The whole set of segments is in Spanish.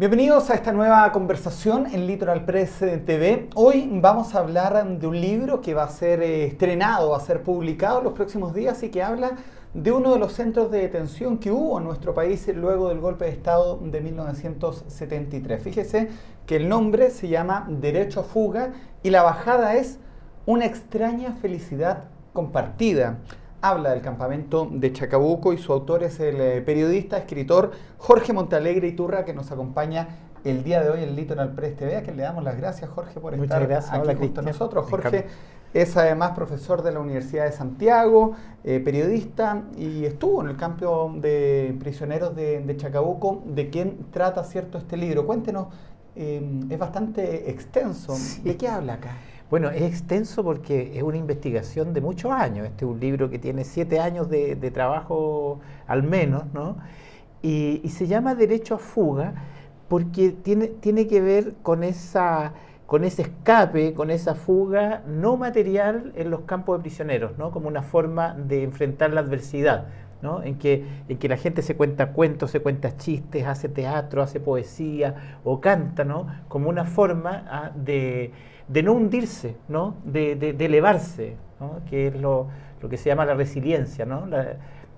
Bienvenidos a esta nueva conversación en Litoral Press TV. Hoy vamos a hablar de un libro que va a ser estrenado, va a ser publicado en los próximos días y que habla de uno de los centros de detención que hubo en nuestro país luego del golpe de Estado de 1973. Fíjese que el nombre se llama Derecho a Fuga y la bajada es Una extraña felicidad compartida. Habla del campamento de Chacabuco y su autor es el periodista, escritor Jorge Montealegre Iturra, que nos acompaña el día de hoy en Litoral Press TV, a quien le damos las gracias, Jorge, por estar aquí junto a nosotros. Jorge es además profesor de la Universidad de Santiago, periodista, y estuvo en el campo de prisioneros de Chacabuco, de quien trata, ¿cierto?, este libro. Cuéntenos, es bastante extenso. Sí. ¿De qué habla acá? Bueno, es extenso porque es una investigación de muchos años. Este es un libro que tiene 7 años de trabajo al menos, ¿no? Y se llama Derecho a Fuga porque tiene que ver con ese escape, con esa fuga no material en los campos de prisioneros, ¿no? Como una forma de enfrentar la adversidad, ¿no? En que la gente se cuenta cuentos, se cuenta chistes, hace teatro, hace poesía o canta, ¿no? Como una forma de no hundirse, ¿no? De elevarse, ¿no? Que es lo que se llama la resiliencia, ¿no?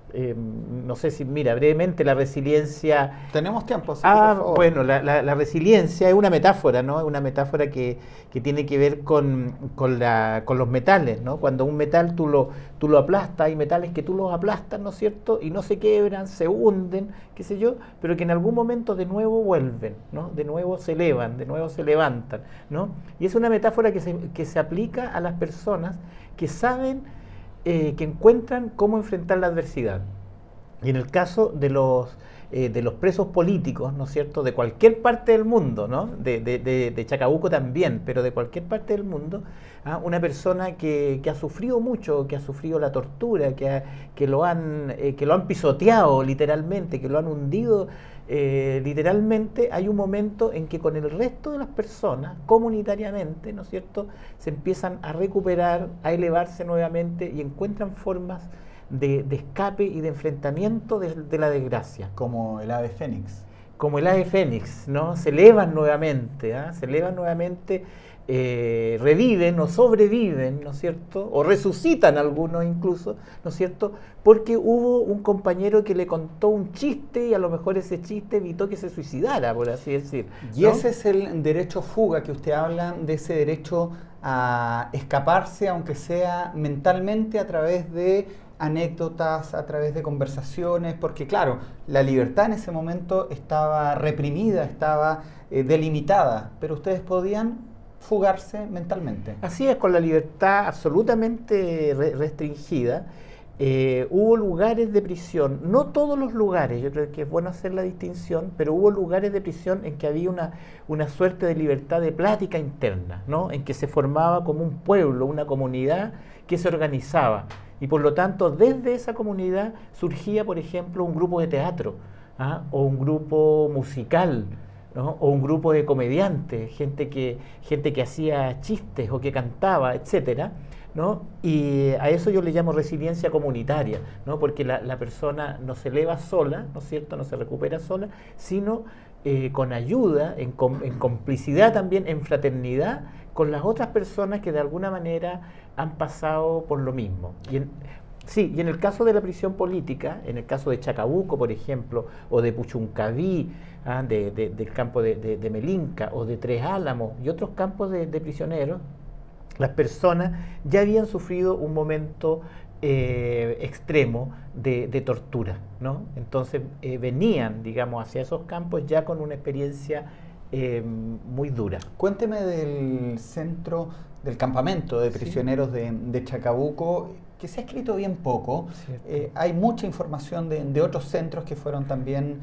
No sé si, mira, brevemente la resiliencia... Tenemos tiempo, así que por favor. Bueno, la resiliencia es una metáfora, ¿no? Es una metáfora que tiene que ver con los metales, ¿no? Cuando un metal tú lo aplastas, hay metales que tú los aplastas, ¿no es cierto? Y no se quebran, se hunden, qué sé yo, pero que en algún momento de nuevo vuelven, ¿no? De nuevo se elevan, de nuevo se levantan, ¿no? Y es una metáfora que se aplica a las personas que saben, que encuentran cómo enfrentar la adversidad. Y en el caso de los presos políticos, ¿no es cierto?, de cualquier parte del mundo, ¿no?, de Chacabuco también, pero de cualquier parte del mundo, una persona que ha sufrido mucho, que ha sufrido la tortura, que lo han pisoteado literalmente, que lo han hundido literalmente, hay un momento en que con el resto de las personas, comunitariamente, ¿no es cierto?, se empiezan a recuperar, a elevarse nuevamente y encuentran formas de escape y de enfrentamiento de la desgracia. Como el ave fénix. Como el ave fénix, ¿no? Se elevan nuevamente, se elevan nuevamente, reviven o sobreviven, ¿no es cierto? O resucitan algunos incluso, ¿no es cierto? Porque hubo un compañero que le contó un chiste y a lo mejor ese chiste evitó que se suicidara, por así decir, ¿no? Y ese es el derecho a fuga que usted habla, de ese derecho a escaparse, aunque sea mentalmente, a través de anécdotas, a través de conversaciones, porque claro, la libertad en ese momento estaba reprimida, estaba delimitada, pero ustedes podían fugarse mentalmente. Así es, con la libertad absolutamente restringida. Hubo lugares de prisión, no todos los lugares, yo creo que es bueno hacer la distinción, pero hubo lugares de prisión en que había una suerte de libertad de plática interna, ¿no? En que se formaba como un pueblo, una comunidad que se organizaba. Y por lo tanto, desde esa comunidad surgía, por ejemplo, un grupo de teatro, o un grupo musical, ¿no? O un grupo de comediantes, gente que hacía chistes o que cantaba, etcétera, ¿no? Y a eso yo le llamo resiliencia comunitaria, ¿no? Porque la persona no se eleva sola, ¿no es cierto?, no se recupera sola, sino con ayuda, en complicidad también, en fraternidad con las otras personas que de alguna manera han pasado por lo mismo. Y en el caso de la prisión política, en el caso de Chacabuco, por ejemplo, o de Puchuncaví, del campo de Melinca, o de Tres Álamos y otros campos de prisioneros, las personas ya habían sufrido un momento extremo de tortura, ¿no? Entonces venían, digamos, hacia esos campos ya con una experiencia muy dura. Cuénteme del centro, del campamento de prisioneros de Chacabuco, que se ha escrito bien poco. Hay mucha información de otros centros que fueron también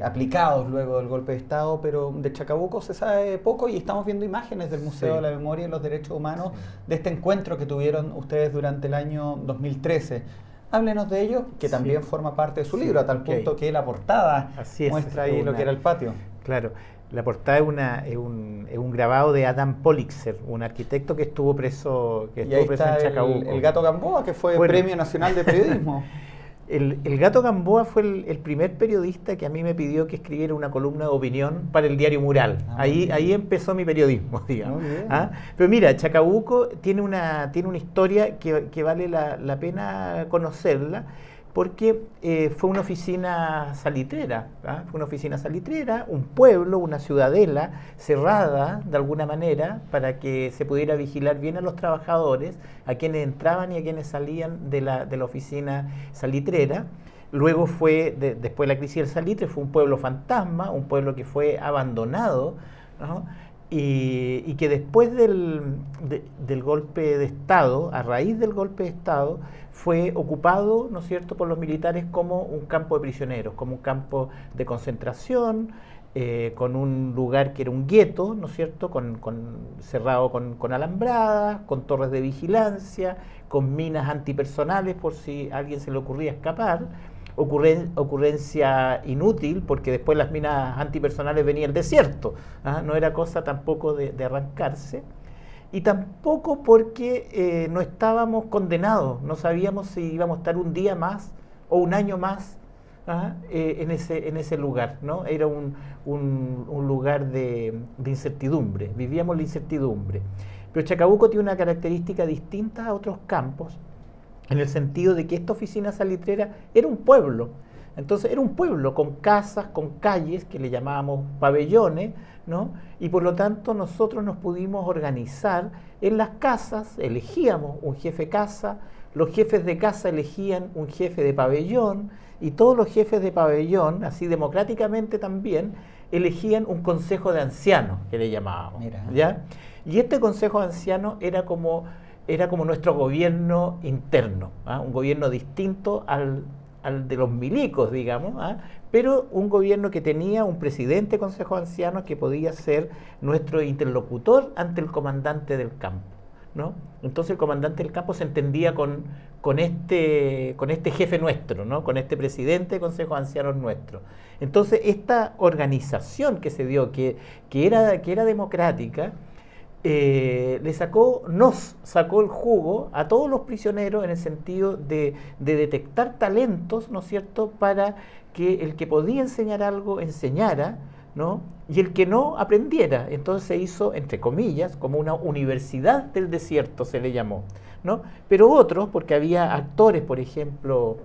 aplicados luego del golpe de Estado, pero de Chacabuco se sabe poco y estamos viendo imágenes del Museo de la Memoria y los Derechos Humanos de este encuentro que tuvieron ustedes durante el año 2013. Háblenos de ello, que también forma parte de su libro, a tal punto que la portada muestra ahí lo que era el patio. Claro. La portada es un grabado de Adam Polixer, un arquitecto que estuvo preso, en Chacabuco. El Gato Gamboa, que fue Premio Nacional de Periodismo. El Gato Gamboa fue el primer periodista que a mí me pidió que escribiera una columna de opinión para el diario Mural. Ahí empezó mi periodismo, digamos. Pero mira, Chacabuco tiene una historia que vale la pena conocerla, porque fue una oficina salitrera, fue una oficina salitrera, un pueblo, una ciudadela cerrada de alguna manera para que se pudiera vigilar bien a los trabajadores, a quienes entraban y a quienes salían de la oficina salitrera. Luego después de la crisis del salitre, fue un pueblo fantasma, un pueblo que fue abandonado, ¿no? Y que después del golpe de Estado, a raíz del golpe de Estado, fue ocupado, ¿no es cierto?, por los militares como un campo de prisioneros, como un campo de concentración, con un lugar que era un gueto, ¿no es cierto?, cerrado con alambradas, con torres de vigilancia, con minas antipersonales por si a alguien se le ocurría escapar. Ocurrencia inútil, porque después las minas antipersonales venían del desierto, no era cosa tampoco de arrancarse, y tampoco porque no estábamos condenados, no sabíamos si íbamos a estar un día más o un año más en ese lugar, ¿no? Era un lugar de incertidumbre, vivíamos la incertidumbre. Pero Chacabuco tiene una característica distinta a otros campos, en el sentido de que esta oficina salitrera era un pueblo. Entonces era un pueblo con casas, con calles, que le llamábamos pabellones, ¿no? Y por lo tanto nosotros nos pudimos organizar en las casas, elegíamos un jefe casa, los jefes de casa elegían un jefe de pabellón, y todos los jefes de pabellón, así democráticamente también, elegían un consejo de ancianos, que le llamábamos. Mira. ¿Ya? Y este consejo de ancianos era como nuestro gobierno interno, un gobierno distinto al de los milicos, digamos, pero un gobierno que tenía un presidente de consejo de ancianos que podía ser nuestro interlocutor ante el comandante del campo, ¿no? Entonces el comandante del campo se entendía con este jefe nuestro, ¿no? Con este presidente de consejo de ancianos nuestro. Entonces esta organización que se dio, que era democrática, nos sacó el jugo a todos los prisioneros en el sentido de detectar talentos, ¿no es cierto?, para que el que podía enseñar algo enseñara, ¿no?, y el que no aprendiera. Entonces se hizo, entre comillas, como una universidad del desierto, se le llamó, ¿no? Pero otros, porque había actores, por ejemplo,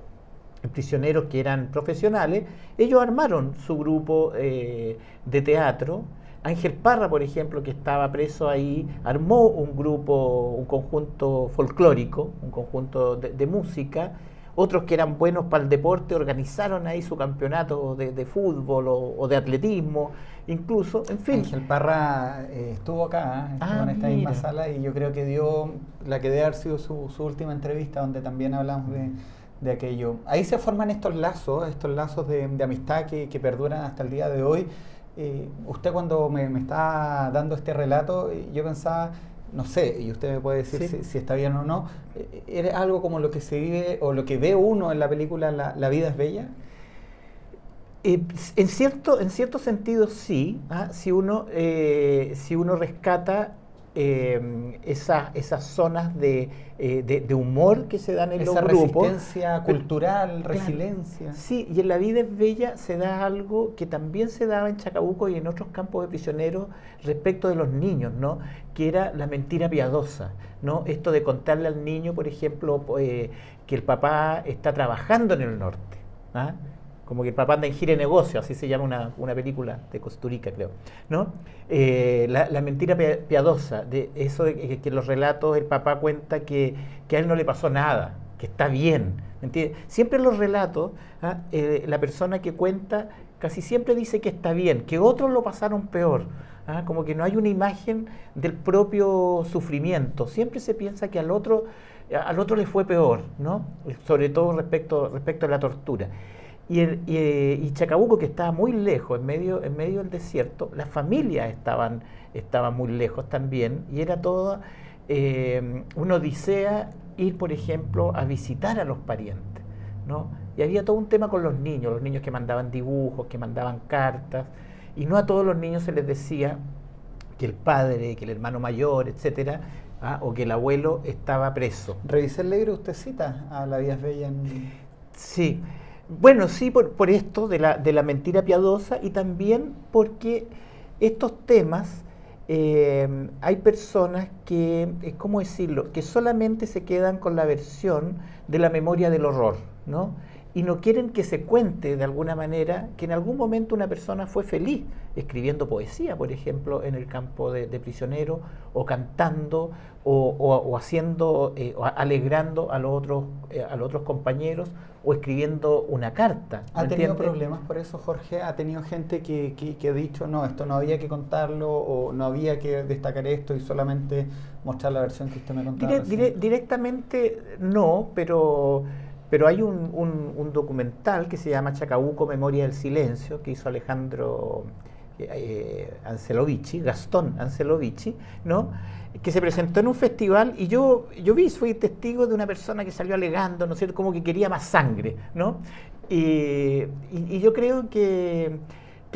prisioneros que eran profesionales, ellos armaron su grupo de teatro. Ángel Parra, por ejemplo, que estaba preso ahí, armó un grupo, un conjunto folclórico, un conjunto de música. Otros que eran buenos para el deporte organizaron ahí su campeonato de fútbol o de atletismo, incluso, en fin. Ángel Parra estuvo acá, estuvo en esta misma sala, y yo creo que dio la que debe haber sido su última entrevista, donde también hablamos de aquello. Ahí se forman estos lazos de amistad que perduran hasta el día de hoy. Usted cuando me está dando este relato, yo pensaba, no sé, y usted me puede decir si está bien o no, ¿era algo como lo que se vive o lo que ve uno en la película La vida es bella? En cierto sentido sí, si uno rescata esas zonas de humor que se dan en los grupos. Esa resistencia cultural, resiliencia. Sí, y en La vida es bella se da algo que también se daba en Chacabuco y en otros campos de prisioneros respecto de los niños, ¿no? Que era la mentira piadosa, ¿no? Esto de contarle al niño, por ejemplo, que el papá está trabajando en el norte, como que el papá anda en gira de negocio, así se llama una película de Kusturica, creo, ¿no? La mentira piadosa, de eso de que en los relatos el papá cuenta que a él no le pasó nada, que está bien, ¿me entiendes? Siempre en los relatos, la persona que cuenta casi siempre dice que está bien, que otros lo pasaron peor, como que no hay una imagen del propio sufrimiento, siempre se piensa que al otro le fue peor, ¿no? Sobre todo respecto a la tortura. Y Chacabuco, que estaba muy lejos, en medio del desierto, las familias estaban muy lejos también, y era toda una odisea ir, por ejemplo, a visitar a los parientes, ¿no? Y había todo un tema con los niños que mandaban dibujos, que mandaban cartas, y no a todos los niños se les decía que el padre, que el hermano mayor, etcétera, o que el abuelo estaba preso. Revisé el libro, usted cita a La vida es bella en... Sí, bueno, sí, por esto de la mentira piadosa y también porque estos temas, hay personas que, ¿cómo decirlo?, que solamente se quedan con la versión de la memoria del horror, ¿no? Y no quieren que se cuente de alguna manera que en algún momento una persona fue feliz escribiendo poesía, por ejemplo, en el campo de prisionero, o cantando, o haciendo, o alegrando a los otros compañeros, o escribiendo una carta. ¿Ha tenido problemas por eso, Jorge? ¿Ha tenido gente que ha dicho, no, esto no había que contarlo, o no había que destacar esto y solamente mostrar la versión que usted me contaba? Directamente no, pero hay un documental que se llama Chacabuco, Memoria del Silencio, que hizo Alejandro Ancelovici, Gastón Ancelovici, ¿no?, que se presentó en un festival, y yo fui testigo de una persona que salió alegando, ¿no es cierto?, como que quería más sangre, ¿no? Y yo creo que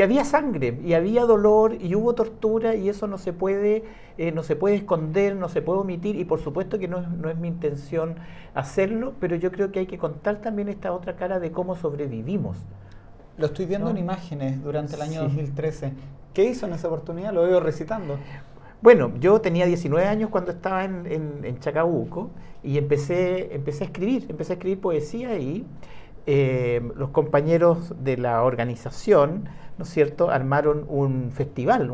había sangre, y había dolor, y hubo tortura, y eso no se puede esconder, no se puede omitir, y por supuesto que no es mi intención hacerlo, pero yo creo que hay que contar también esta otra cara de cómo sobrevivimos. Lo estoy viendo, ¿no?, en imágenes durante el año 2013. ¿Qué hizo en esa oportunidad? Lo veo recitando. Bueno, yo tenía 19 años cuando estaba en Chacabuco, y empecé a escribir poesía, y los compañeros de la organización, ¿no es cierto?, armaron un festival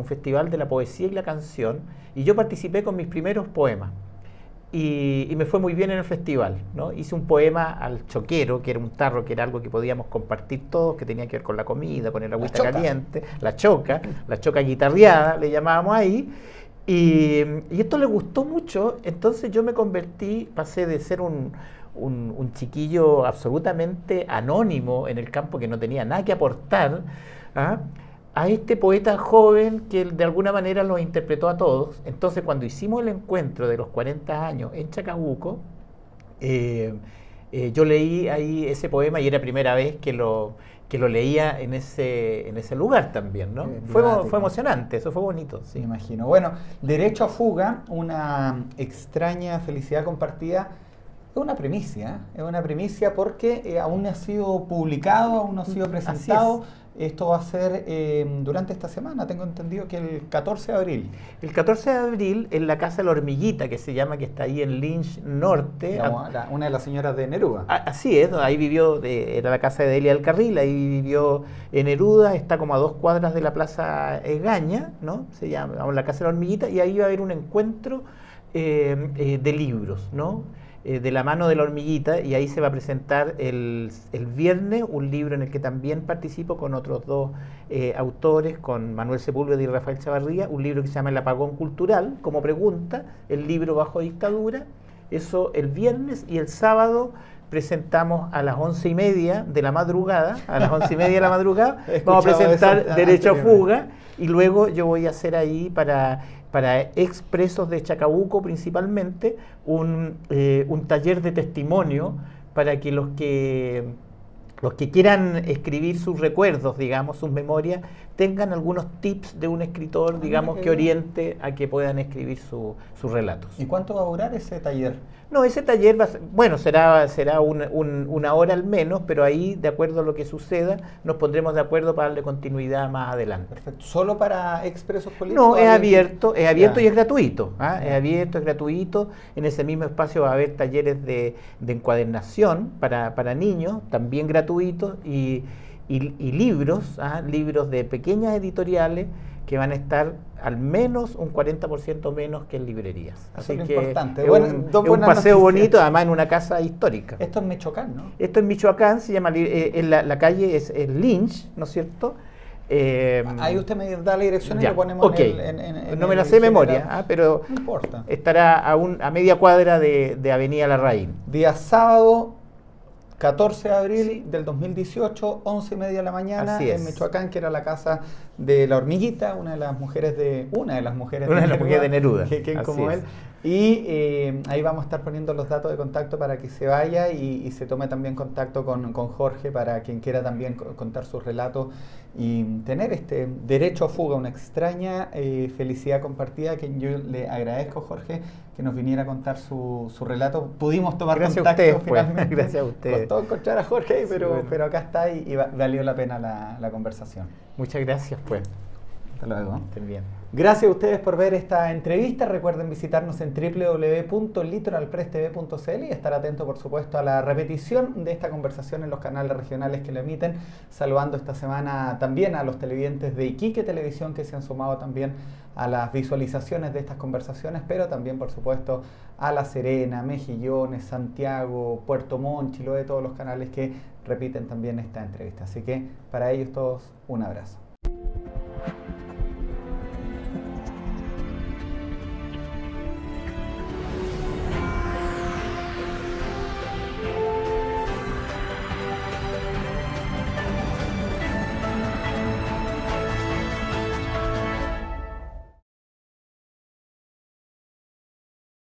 de la poesía y la canción, y yo participé con mis primeros poemas. Y me fue muy bien en el festival, ¿no? Hice un poema al choquero, que era un tarro, que era algo que podíamos compartir todos, que tenía que ver con la comida, con el agüita caliente, la choca guitarreada, le llamábamos ahí. Y esto le gustó mucho, entonces yo me pasé de ser un chiquillo absolutamente anónimo en el campo, que no tenía nada que aportar, ¿ah?, a este poeta joven que de alguna manera los interpretó a todos. Entonces, cuando hicimos el encuentro de los 40 años en Chacabuco, yo leí ahí ese poema, y era primera vez que lo leía en ese lugar también, ¿no? Fue emocionante, eso fue bonito. Sí, me imagino. Bueno, Derecho a Fuga, una extraña felicidad compartida. Es una primicia porque aún no ha sido publicado, aún no ha sido presentado. Esto va a ser durante esta semana, tengo entendido que el 14 de abril. El 14 de abril en la Casa de la Hormiguita, que se llama, que está ahí en Lynch Norte. Una de las señoras de Neruda. Así es, ahí vivió, era la casa de Delia del Carril, ahí vivió Neruda, está como a 2 cuadras de la Plaza Egaña, ¿no? Se llama la Casa de la Hormiguita, y ahí va a haber un encuentro de libros, ¿no?, de la mano de la Hormiguita, y ahí se va a presentar el viernes un libro en el que también participo con otros 2 autores, con Manuel Sepúlveda y Rafael Chavarría, un libro que se llama El apagón cultural, como pregunta, el libro bajo dictadura. Eso el viernes, y el sábado presentamos a las 11:30 de la madrugada, vamos a presentar Derecho a Fuga, y luego yo voy a hacer ahí para expresos de Chacabuco principalmente un taller de testimonio para que los que quieran escribir sus recuerdos, digamos, sus memorias, tengan algunos tips de un escritor, digamos, que oriente a que puedan escribir sus relatos. ¿Y cuánto va a durar ese taller? No, ese taller será una hora al menos, pero ahí, de acuerdo a lo que suceda, nos pondremos de acuerdo para darle continuidad más adelante. Perfecto. ¿Solo para expresos políticos? No, es abierto y es gratuito. Es abierto, es gratuito. En ese mismo espacio va a haber talleres de encuadernación para niños, también gratuitos, y libros, libros de pequeñas editoriales, que van a estar al menos un 40% menos que en librerías. Así es que importante. Es un paseo bonito, además en una casa histórica. Esto es Michoacán, ¿no? Esto es Michoacán, se llama, la calle es Lynch, ¿no es cierto? Ahí usted me da la dirección, ya, y lo ponemos en no me la sé de memoria, pero no importa. Estará a media cuadra de Avenida Larraín. Día sábado 14 de abril del 2018, 11:30 de la mañana, en Michoacán, que era la casa de la Hormiguita, una de las mujeres de Neruda. Neruda. Como él. Y ahí vamos a estar poniendo los datos de contacto para que se vaya y se tome también contacto con Jorge para quien quiera también contar sus relatos y tener este derecho a fuga, una extraña felicidad compartida, que yo le agradezco, Jorge, que nos viniera a contar su relato. Pudimos tomar contacto a ustedes, finalmente. Pues. Gracias a ustedes. Costó encontrar a Jorge ahí, Sí, bueno. pero acá está y valió la pena la conversación. Muchas gracias, pues. Hasta luego. Estén bien. Gracias a ustedes por ver esta entrevista. Recuerden visitarnos en www.litoralpresstv.cl y estar atentos, por supuesto, a la repetición de esta conversación en los canales regionales que lo emiten. Saludando esta semana también a los televidentes de Iquique Televisión, que se han sumado también a las visualizaciones de estas conversaciones, pero también, por supuesto, a La Serena, Mejillones, Santiago, Puerto Montt, Chiloé, todos los canales que repiten también esta entrevista. Así que para ellos todos, un abrazo.